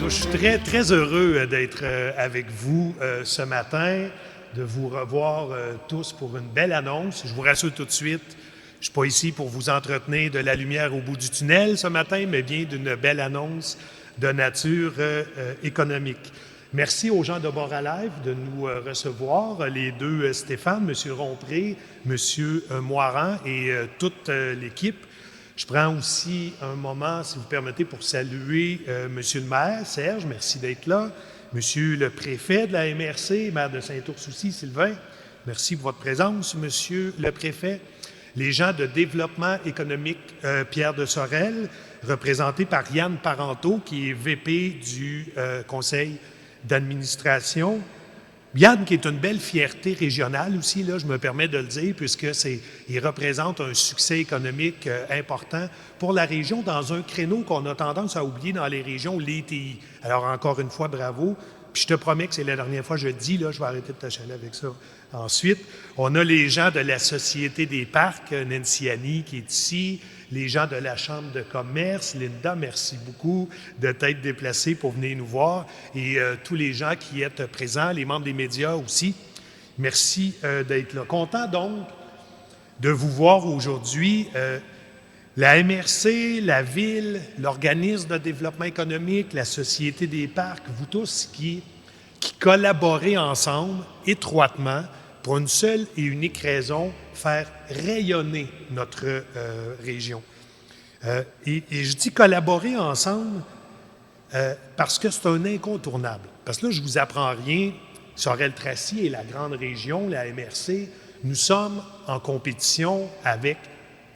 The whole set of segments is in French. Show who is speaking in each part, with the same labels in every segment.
Speaker 1: Je suis très, très heureux d'être avec vous ce matin, de vous revoir tous pour une belle annonce. Je vous rassure tout de suite, je ne suis pas ici pour vous entretenir de la lumière au bout du tunnel ce matin, mais bien d'une belle annonce de nature économique. Merci aux gens de Bord à Live de nous recevoir, les deux Stéphane, M. Rompré, M. Moiran et toute l'équipe. Je prends aussi un moment, si vous permettez, pour saluer Monsieur le maire, Serge, merci d'être là. Monsieur le préfet de la MRC, maire de Saint-Ours aussi, Sylvain, merci pour votre présence, Monsieur le préfet. Les gens de développement économique, Pierre de Sorel, représenté par Yann Parenteau, qui est VP du conseil d'administration. Yann, qui est une belle fierté régionale aussi, là, je me permets de le dire, puisqu'il représente un succès économique important pour la région dans un créneau qu'on a tendance à oublier dans les régions, l'ETI. Alors, encore une fois, bravo. Puis je te promets que c'est la dernière fois que je le dis, là, je vais arrêter de t'achaler avec ça. Ensuite, on a les gens de la Société des parcs, Nancy Annie qui est ici, les gens de la Chambre de commerce, Linda, merci beaucoup de t'être déplacée pour venir nous voir, et tous les gens qui êtes présents, les membres des médias aussi, merci d'être là. Content donc de vous voir aujourd'hui. La MRC, la Ville, l'Organisme de développement économique, la Société des parcs, vous tous qui collaborez ensemble étroitement pour une seule et unique raison, faire rayonner notre région. Et je dis collaborer ensemble parce que c'est un incontournable. Parce que là, je ne vous apprends rien, Sorel-Tracy et la grande région, la MRC, nous sommes en compétition avec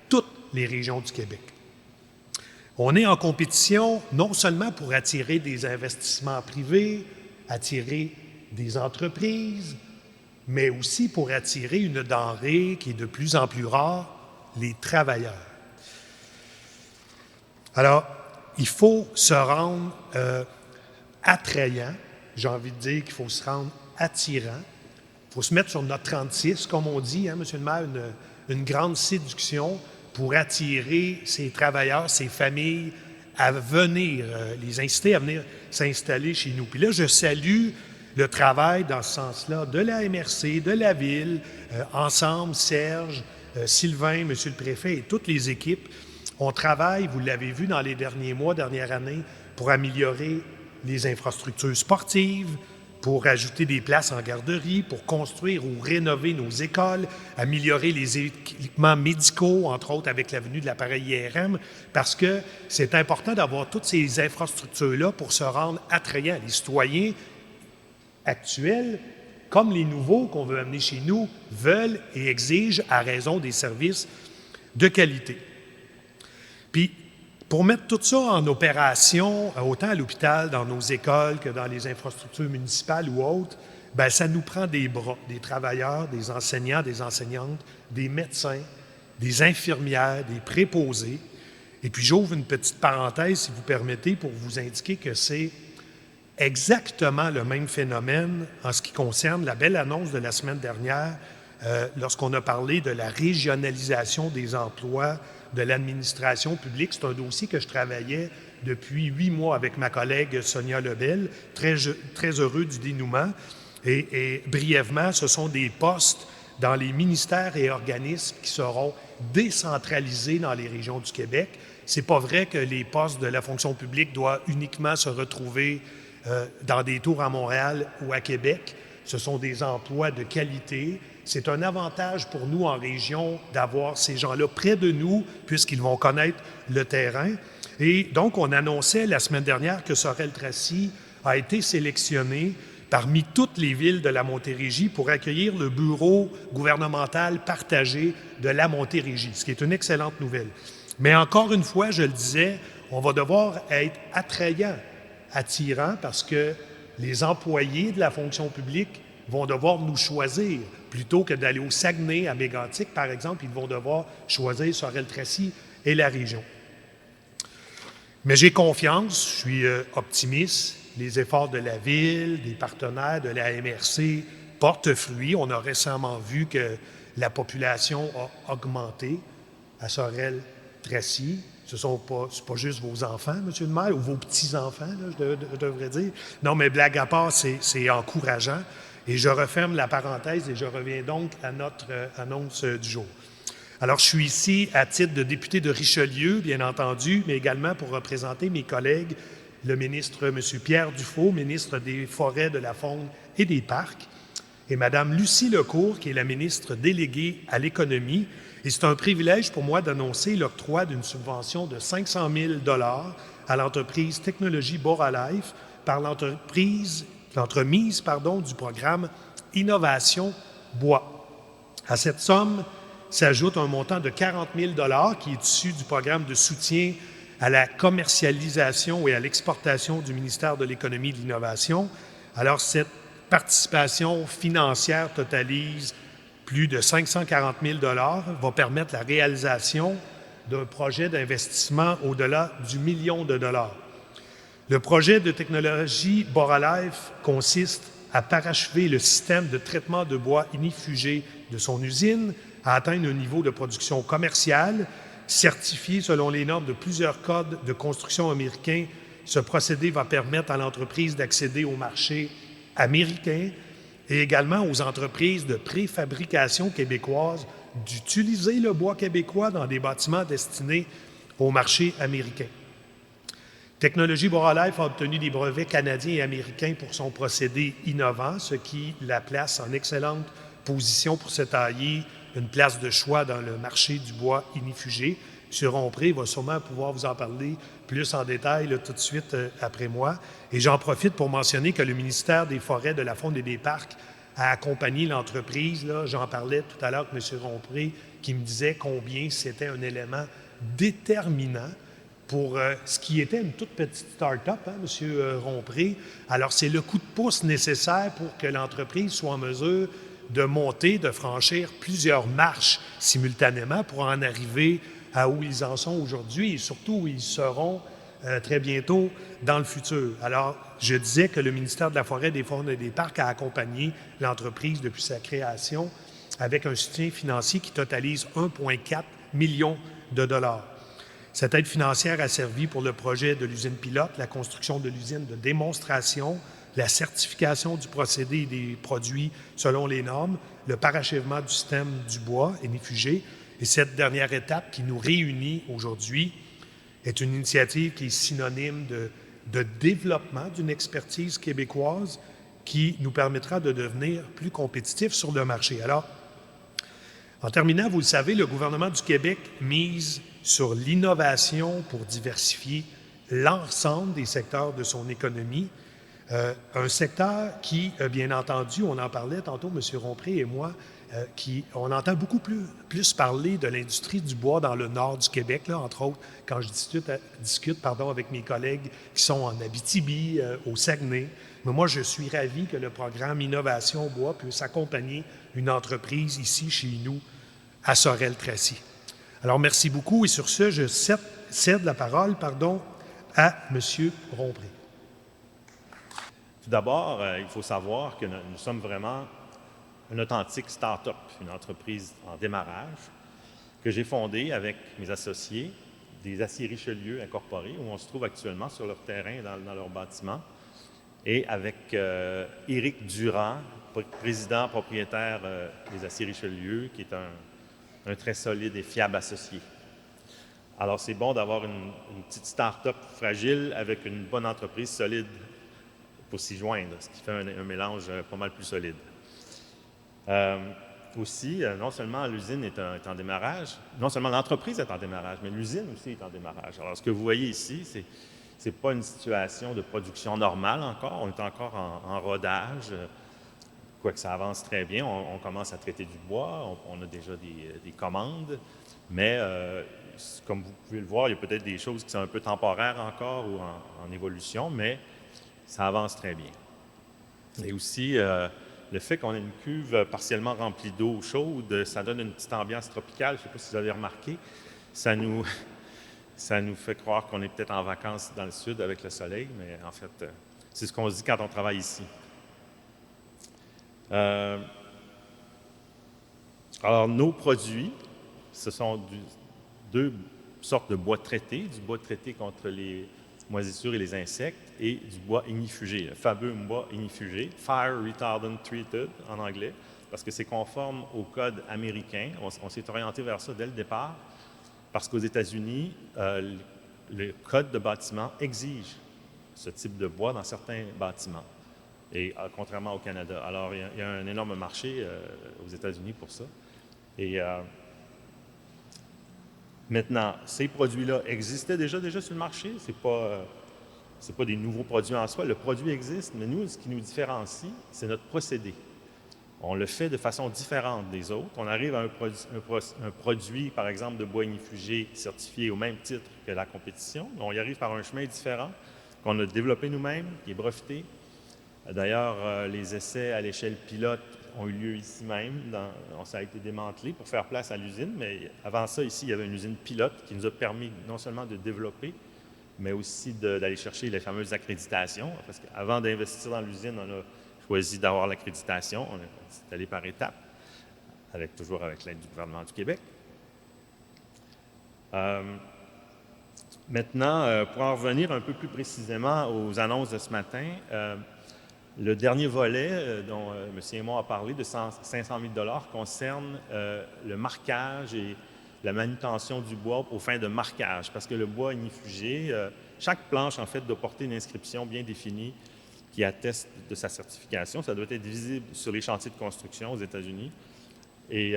Speaker 1: toutes les régions du Québec. On est en compétition non seulement pour attirer des investissements privés, attirer des entreprises, mais aussi pour attirer une denrée qui est de plus en plus rare, les travailleurs. Alors, il faut se rendre attrayant, j'ai envie de dire qu'il faut se rendre attirant, il faut se mettre sur notre 36, comme on dit, hein, M. le maire, une grande séduction pour attirer ces travailleurs, ces familles à venir, les inciter à venir s'installer chez nous. Puis là, je salue le travail dans ce sens-là de la MRC, de la Ville, ensemble, Serge, Sylvain, Monsieur le Préfet et toutes les équipes. On travaille, vous l'avez vu dans les derniers mois, dernière année, pour améliorer les infrastructures sportives, pour ajouter des places en garderie, pour construire ou rénover nos écoles, améliorer les équipements médicaux, entre autres avec la venue de l'appareil IRM, parce que c'est important d'avoir toutes ces infrastructures-là pour se rendre attrayants. Les citoyens actuels, comme les nouveaux qu'on veut amener chez nous, veulent et exigent à raison des services de qualité. Puis, pour mettre tout ça en opération, autant à l'hôpital, dans nos écoles que dans les infrastructures municipales ou autres, bien, ça nous prend des bras, des travailleurs, des enseignants, des enseignantes, des médecins, des infirmières, des préposés. Et puis, j'ouvre une petite parenthèse, si vous permettez, pour vous indiquer que c'est exactement le même phénomène en ce qui concerne la belle annonce de la semaine dernière, lorsqu'on a parlé de la régionalisation des emplois de l'administration publique. C'est un dossier que je travaillais depuis 8 mois avec ma collègue Sonia Lebel, très heureux du dénouement. Et brièvement, ce sont des postes dans les ministères et organismes qui seront décentralisés dans les régions du Québec. C'est pas vrai que les postes de la fonction publique doivent uniquement se retrouver dans des tours à Montréal ou à Québec. Ce sont des emplois de qualité. C'est un avantage pour nous en région d'avoir ces gens-là près de nous puisqu'ils vont connaître le terrain. Et donc, on annonçait la semaine dernière que Sorel-Tracy a été sélectionné parmi toutes les villes de la Montérégie pour accueillir le bureau gouvernemental partagé de la Montérégie, ce qui est une excellente nouvelle. Mais encore une fois, je le disais, on va devoir être attrayant, attirant, parce que les employés de la fonction publique vont devoir nous choisir. Plutôt que d'aller au Saguenay, à Mégantic, par exemple, ils vont devoir choisir Sorel-Tracy et la région. Mais j'ai confiance, je suis optimiste. Les efforts de la Ville, des partenaires de la MRC portent fruit. On a récemment vu que la population a augmenté à Sorel-Tracy. Ce c'est pas juste vos enfants, Monsieur le maire, ou vos petits-enfants, là, je devrais dire. Non, mais blague à part, c'est encourageant. Et je referme la parenthèse et je reviens donc à notre annonce du jour. Alors, je suis ici à titre de député de Richelieu, bien entendu, mais également pour représenter mes collègues, le ministre M. Pierre Dufault, ministre des Forêts, de la Faune et des Parcs, et Mme Lucie Lecourt, qui est la ministre déléguée à l'économie. Et c'est un privilège pour moi d'annoncer l'octroi d'une subvention de 500 000 $ à l'entreprise Technologie Boralife par l'entremise du programme Innovation Bois. À cette somme s'ajoute un montant de 40 000 $ qui est issu du programme de soutien à la commercialisation et à l'exportation du ministère de l'Économie et de l'Innovation. Alors, cette participation financière totalise plus de 540 000 $ va permettre la réalisation d'un projet d'investissement au-delà du million de dollars. Le projet de technologie Boralife consiste à parachever le système de traitement de bois ignifugé de son usine, à atteindre un niveau de production commerciale, certifié selon les normes de plusieurs codes de construction américains. Ce procédé va permettre à l'entreprise d'accéder au marché américain et également aux entreprises de préfabrication québécoises d'utiliser le bois québécois dans des bâtiments destinés au marché américain. Technologie Boralife a obtenu des brevets canadiens et américains pour son procédé innovant, ce qui la place en excellente position pour se tailler une place de choix dans le marché du bois ignifugé. M. Rompré va sûrement pouvoir vous en parler plus en détail là, tout de suite après moi. Et j'en profite pour mentionner que le ministère des Forêts, de la Faune et des Parcs a accompagné l'entreprise. Là, j'en parlais tout à l'heure avec M. Rompré qui me disait combien c'était un élément déterminant pour ce qui était une toute petite start-up, hein, M. Rompré. Alors, c'est le coup de pouce nécessaire pour que l'entreprise soit en mesure de monter, de franchir plusieurs marches simultanément pour en arriver à où ils en sont aujourd'hui et surtout où ils seront très bientôt dans le futur. Alors, je disais que le ministère de la Forêt, des Faunes et des Parcs a accompagné l'entreprise depuis sa création avec un soutien financier qui totalise 1,4 million de dollars. Cette aide financière a servi pour le projet de l'usine pilote, la construction de l'usine de démonstration, la certification du procédé et des produits selon les normes, le parachèvement du système du bois ignifugé. Et cette dernière étape qui nous réunit aujourd'hui est une initiative qui est synonyme de développement d'une expertise québécoise qui nous permettra de devenir plus compétitifs sur le marché. Alors, en terminant, vous le savez, le gouvernement du Québec mise sur l'innovation pour diversifier l'ensemble des secteurs de son économie. Un secteur qui, bien entendu, on en parlait tantôt, M. Rompré et moi, on entend beaucoup plus parler de l'industrie du bois dans le nord du Québec, là, entre autres, quand je discute avec mes collègues qui sont en Abitibi, au Saguenay. Mais moi, je suis ravi que le programme Innovation Bois puisse accompagner une entreprise ici, chez nous, à Sorel-Tracy. Alors, merci beaucoup. Et sur ce, je cède la parole à M. Rompré.
Speaker 2: Tout d'abord, il faut savoir que nous sommes vraiment une authentique start-up, une entreprise en démarrage que j'ai fondée avec mes associés des Aciers Richelieu Incorporés, où on se trouve actuellement sur leur terrain, dans leur bâtiment, et avec Éric Durand, président propriétaire des Aciers Richelieu, qui est un très solide et fiable associé. Alors, c'est bon d'avoir une petite start-up fragile avec une bonne entreprise solide pour s'y joindre, ce qui fait un mélange pas mal plus solide. Aussi, non seulement l'usine est en démarrage, non seulement l'entreprise est en démarrage, mais l'usine aussi est en démarrage. Alors, ce que vous voyez ici, c'est pas une situation de production normale encore. On est encore en rodage, quoique ça avance très bien. On commence à traiter du bois, on a déjà des commandes, mais comme vous pouvez le voir, il y a peut-être des choses qui sont un peu temporaires encore ou en évolution, mais ça avance très bien. Et aussi, le fait qu'on ait une cuve partiellement remplie d'eau chaude, ça donne une petite ambiance tropicale. Je ne sais pas si vous avez remarqué. Ça nous fait croire qu'on est peut-être en vacances dans le sud avec le soleil, mais en fait, c'est ce qu'on se dit quand on travaille ici. Alors, nos produits, ce sont deux sortes de bois traités, du bois traité contre les moisissures et les insectes, et du bois ignifugé, le fameux bois ignifugé, Fire Retardant Treated en anglais, parce que c'est conforme au code américain. On s'est orienté vers ça dès le départ, parce qu'aux États-Unis, le code de bâtiment exige ce type de bois dans certains bâtiments, et contrairement au Canada. Alors, il y a un énorme marché aux États-Unis pour ça. Et maintenant, ces produits-là existaient déjà sur le marché. C'est pas des nouveaux produits en soi. Le produit existe, mais nous, ce qui nous différencie, c'est notre procédé. On le fait de façon différente des autres. On arrive à un produit, par exemple, de bois ignifugé certifié au même titre que la compétition. On y arrive par un chemin différent qu'on a développé nous-mêmes, qui est breveté. D'ailleurs, les essais à l'échelle pilote ont eu lieu ici même. Ça a été démantelé pour faire place à l'usine, mais avant ça, ici, il y avait une usine pilote qui nous a permis non seulement de développer, mais aussi d'aller chercher les fameuses accréditations. Parce qu'avant d'investir dans l'usine, on a choisi d'avoir l'accréditation. On est allé par étapes, toujours avec l'aide du gouvernement du Québec. Maintenant, pour en revenir un peu plus précisément aux annonces de ce matin, le dernier volet dont M. Aymon a parlé, de 500 000 $, concerne le marquage et la manutention du bois aux fins de marquage, parce que le bois ignifugé, chaque planche, en fait, doit porter une inscription bien définie qui atteste de sa certification. Ça doit être visible sur les chantiers de construction aux États-Unis. Et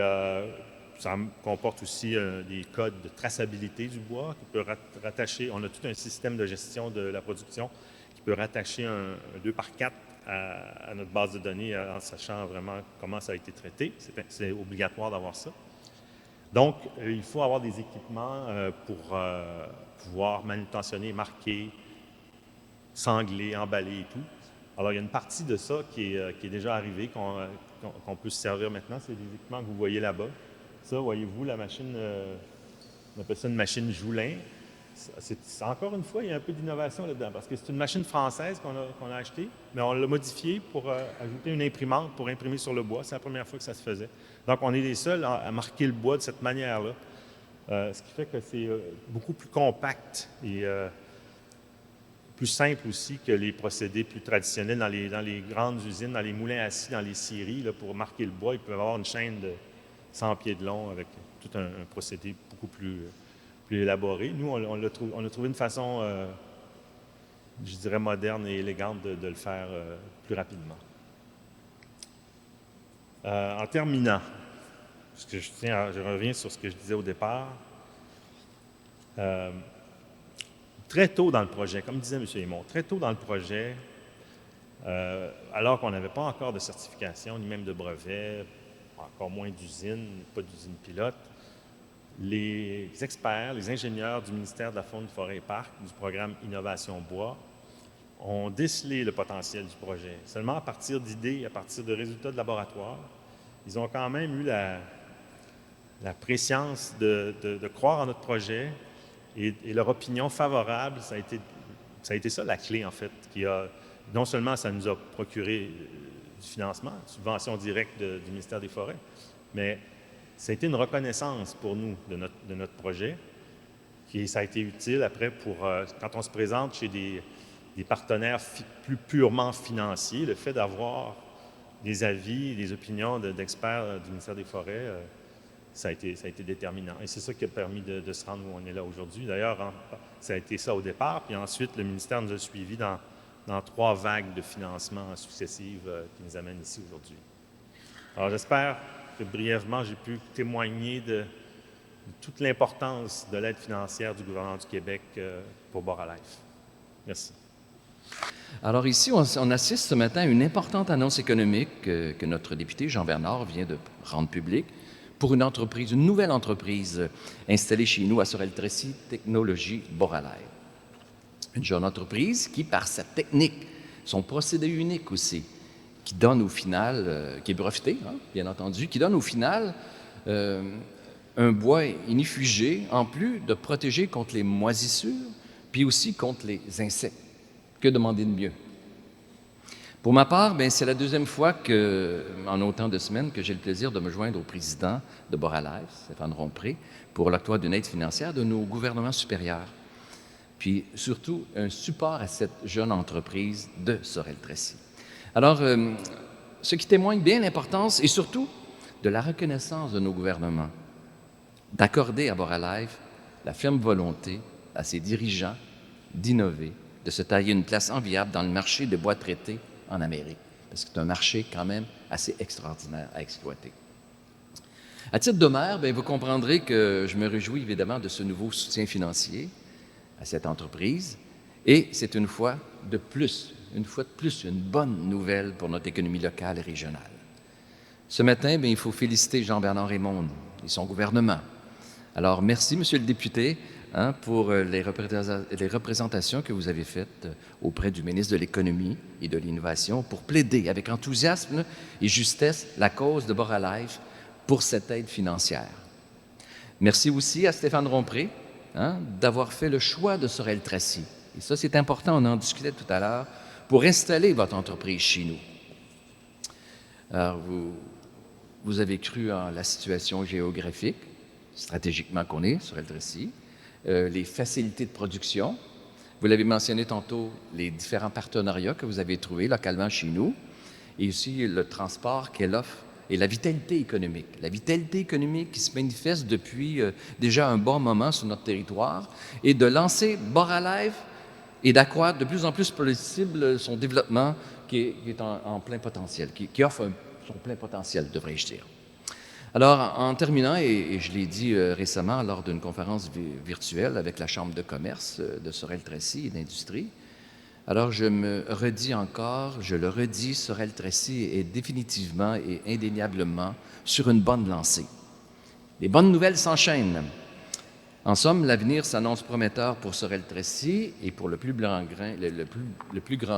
Speaker 2: ça comporte aussi des codes de traçabilité du bois qui peut rattacher. On a tout un système de gestion de la production qui peut rattacher un 2x4 à notre base de données en sachant vraiment comment ça a été traité. C'est obligatoire d'avoir ça. Donc, il faut avoir des équipements pour pouvoir manutentionner, marquer, sangler, emballer et tout. Alors, il y a une partie de ça qui est déjà arrivée, qu'on peut se servir maintenant. C'est des équipements que vous voyez là-bas. Ça, voyez-vous, la machine, on appelle ça une machine Joulin. Encore une fois, il y a un peu d'innovation là-dedans, parce que c'est une machine française qu'on a achetée, mais on l'a modifiée pour ajouter une imprimante pour imprimer sur le bois. C'est la première fois que ça se faisait. Donc, on est les seuls à marquer le bois de cette manière-là, ce qui fait que c'est beaucoup plus compact et plus simple aussi que les procédés plus traditionnels dans les grandes usines, dans les moulins assis, dans les scieries. Là, pour marquer le bois, ils peuvent avoir une chaîne de 100 pieds de long avec tout un procédé beaucoup plus élaboré. Nous, on a trouvé une façon, je dirais, moderne et élégante de le faire plus rapidement. En terminant, parce que je reviens sur ce que je disais au départ, très tôt dans le projet, comme disait M. Aymon, très tôt dans le projet, alors qu'on n'avait pas encore de certification, ni même de brevet, encore moins d'usine, pas d'usine pilote, les experts, les ingénieurs du ministère de la Faune, Forêt et Parcs, du programme Innovation Bois, ont décelé le potentiel du projet. Seulement à partir d'idées, à partir de résultats de laboratoire, ils ont quand même eu la préscience de croire en notre projet et leur opinion favorable, ça a été ça la clé, en fait, non seulement ça nous a procuré du financement, une subvention directe du ministère des Forêts, mais ça a été une reconnaissance pour nous de notre projet, ça a été utile après pour, quand on se présente chez des partenaires plus purement financiers, le fait d'avoir des avis, des opinions d'experts du ministère des Forêts, ça a été déterminant. Et c'est ça qui a permis de se rendre où on est là aujourd'hui. D'ailleurs, ça a été ça au départ, puis ensuite, le ministère nous a suivis dans 3 vagues de financement successives qui nous amènent ici aujourd'hui. Alors, j'espère que brièvement, j'ai pu témoigner de toute l'importance de l'aide financière du gouvernement du Québec pour Boralife. Merci.
Speaker 3: Alors ici, on assiste ce matin à une importante annonce économique que notre député Jean Bernard vient de rendre publique pour une nouvelle entreprise installée chez nous à Sorel-Tracy, Technologie Boralife. Une jeune entreprise qui, par sa technique, son procédé unique aussi, qui donne au final, qui est breveté, bien entendu, qui donne au final un bois ignifugé, en plus de protéger contre les moisissures, puis aussi contre les insectes. Que demander de mieux? Pour ma part, c'est la deuxième fois en autant de semaines que j'ai le plaisir de me joindre au président de Boralife, Stéphane Rompré, pour l'octroi d'une aide financière de nos gouvernements supérieurs. Puis surtout, un support à cette jeune entreprise de Sorel-Tracy. Alors, ce qui témoigne bien l'importance et surtout de la reconnaissance de nos gouvernements d'accorder à Boralife la ferme volonté à ses dirigeants d'innover, de se tailler une place enviable dans le marché de bois traités en Amérique, parce que c'est un marché quand même assez extraordinaire à exploiter. À titre de maire, vous comprendrez que je me réjouis évidemment de ce nouveau soutien financier à cette entreprise, et c'est une fois de plus, une bonne nouvelle pour notre économie locale et régionale. Ce matin, il faut féliciter Jean-Bernard Raymond et son gouvernement. Alors, merci, Monsieur le député, pour les représentations que vous avez faites auprès du ministre de l'Économie et de l'Innovation pour plaider avec enthousiasme et justesse la cause de Boralife pour cette aide financière. Merci aussi à Stéphane Rompré d'avoir fait le choix de Sorel-Tracy. Et ça, c'est important, on en discutait tout à l'heure, pour installer votre entreprise chez nous. Alors, vous avez cru en la situation géographique, stratégiquement qu'on est, Sorel-Tracy, les facilités de production. Vous l'avez mentionné tantôt, les différents partenariats que vous avez trouvés localement chez nous, et aussi le transport qu'elle offre et la vitalité économique. La vitalité économique qui se manifeste depuis déjà un bon moment sur notre territoire et de lancer Boralife et d'accroître de plus en plus possible son développement qui est en plein potentiel, qui offre son plein potentiel, devrais-je dire. Alors, en terminant, et je l'ai dit récemment lors d'une conférence virtuelle avec la Chambre de commerce de Sorel-Tracy et d'industrie, alors je me redis encore, je le redis, Sorel-Tracy est définitivement et indéniablement sur une bonne lancée. Les bonnes nouvelles s'enchaînent. En somme, l'avenir s'annonce prometteur pour Sorel-Tracy et pour le plus grand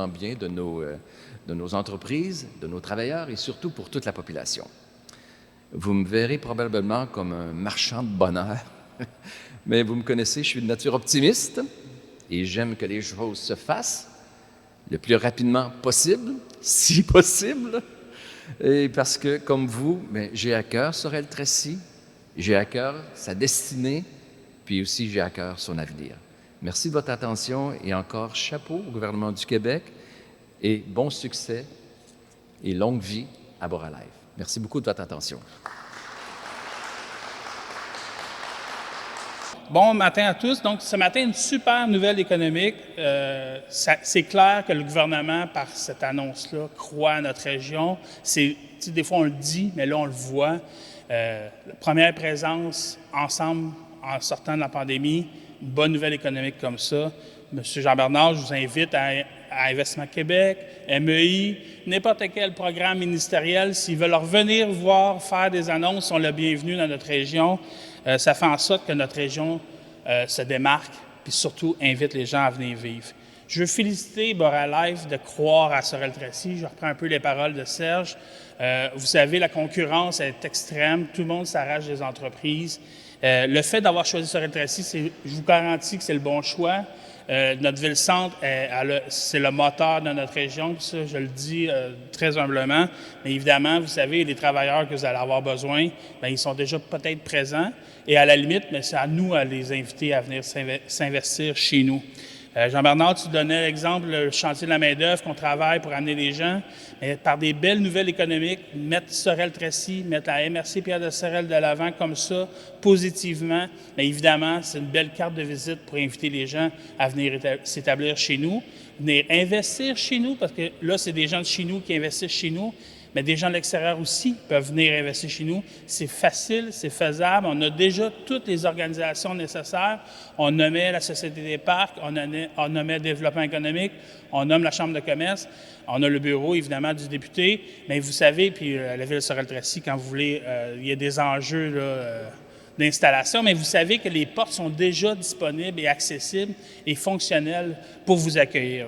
Speaker 3: bien de nos entreprises, de nos travailleurs et surtout pour toute la population. Vous me verrez probablement comme un marchand de bonheur, mais vous me connaissez, je suis de nature optimiste et j'aime que les choses se fassent le plus rapidement possible, si possible, et parce que, comme vous, j'ai à cœur Sorel-Tracy, j'ai à cœur sa destinée, puis aussi j'ai à cœur son avenir. Merci de votre attention et encore chapeau au gouvernement du Québec et bon succès et longue vie à Boralife. Merci beaucoup de votre attention.
Speaker 4: Bon matin à tous. Donc, ce matin, une super nouvelle économique. C'est clair que le gouvernement, par cette annonce-là, croit à notre région. Des fois, on le dit, mais là, on le voit. La première présence ensemble en sortant de la pandémie, une bonne nouvelle économique comme ça. Monsieur Jean-Bernard, je vous invite à Investissement Québec, MEI, n'importe quel programme ministériel. S'ils veulent revenir voir, faire des annonces, sont le bienvenu dans notre région. Ça fait en sorte que notre région se démarque, puis surtout invite les gens à venir vivre. Je veux féliciter Boralife de croire à Sorel-Tracy. Je reprends un peu les paroles de Serge. Vous savez, la concurrence est extrême. Tout le monde s'arrache des entreprises. Le fait d'avoir choisi Sorel-Tracy, je vous garantis que c'est le bon choix. Notre ville-centre, c'est le moteur de notre région, puis ça, je le dis très humblement. Mais évidemment, vous savez, les travailleurs que vous allez avoir besoin, ils sont déjà peut-être présents. Et à la limite, c'est à nous à les inviter à venir s'investir chez nous. Jean-Bernard, tu donnais l'exemple, le chantier de la main-d'œuvre qu'on travaille pour amener les gens. Mais par des belles nouvelles économiques, mettre Sorel-Tracy, mettre la MRC Pierre de Sorel de l'avant comme ça, positivement, mais évidemment, c'est une belle carte de visite pour inviter les gens à venir s'établir chez nous, venir investir chez nous, parce que là, c'est des gens de chez nous qui investissent chez nous, mais des gens de l'extérieur aussi peuvent venir investir chez nous. C'est facile, c'est faisable. On a déjà toutes les organisations nécessaires. On nommait la Société des parcs, on nommait le développement économique, on nomme la Chambre de commerce, on a le bureau, évidemment, du député. Mais vous savez, puis la Ville de Sorel-Tracy, quand vous voulez, il y a des enjeux d'installation, mais vous savez que les portes sont déjà disponibles et accessibles et fonctionnelles pour vous accueillir.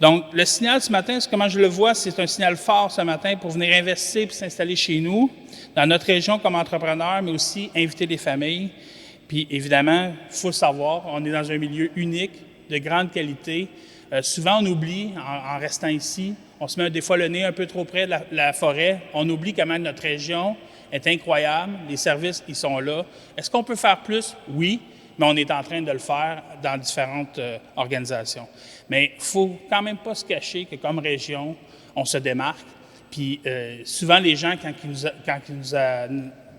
Speaker 4: Donc, le signal ce matin, comment je le vois, c'est un signal fort ce matin pour venir investir et s'installer chez nous, dans notre région comme entrepreneur, mais aussi inviter les familles. Puis, évidemment, il faut le savoir, on est dans un milieu unique, de grande qualité. Souvent, on oublie, en restant ici, On se met des fois le nez un peu trop près de la forêt. On oublie comment notre région est incroyable. Les services, ils sont là. Est-ce qu'on peut faire plus? Oui, mais on est en train de le faire dans différentes organisations. Mais il ne faut quand même pas se cacher que comme région, on se démarque. Puis souvent, les gens, quand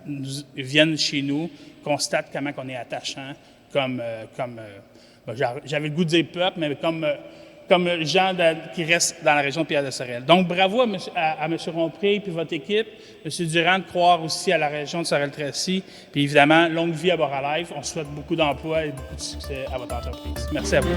Speaker 4: ils viennent chez nous, constatent comment on est attachant, j'avais le goût de dire peuple, mais comme gens qui restent dans la région de Pierre-de-Sorel. Donc, bravo à M. Rompré et puis votre équipe. M. Durand, de croire aussi à la région de Sorel-Tracy. Puis évidemment, longue vie à Boralife. On souhaite beaucoup d'emplois et beaucoup de succès à votre entreprise. Merci à vous.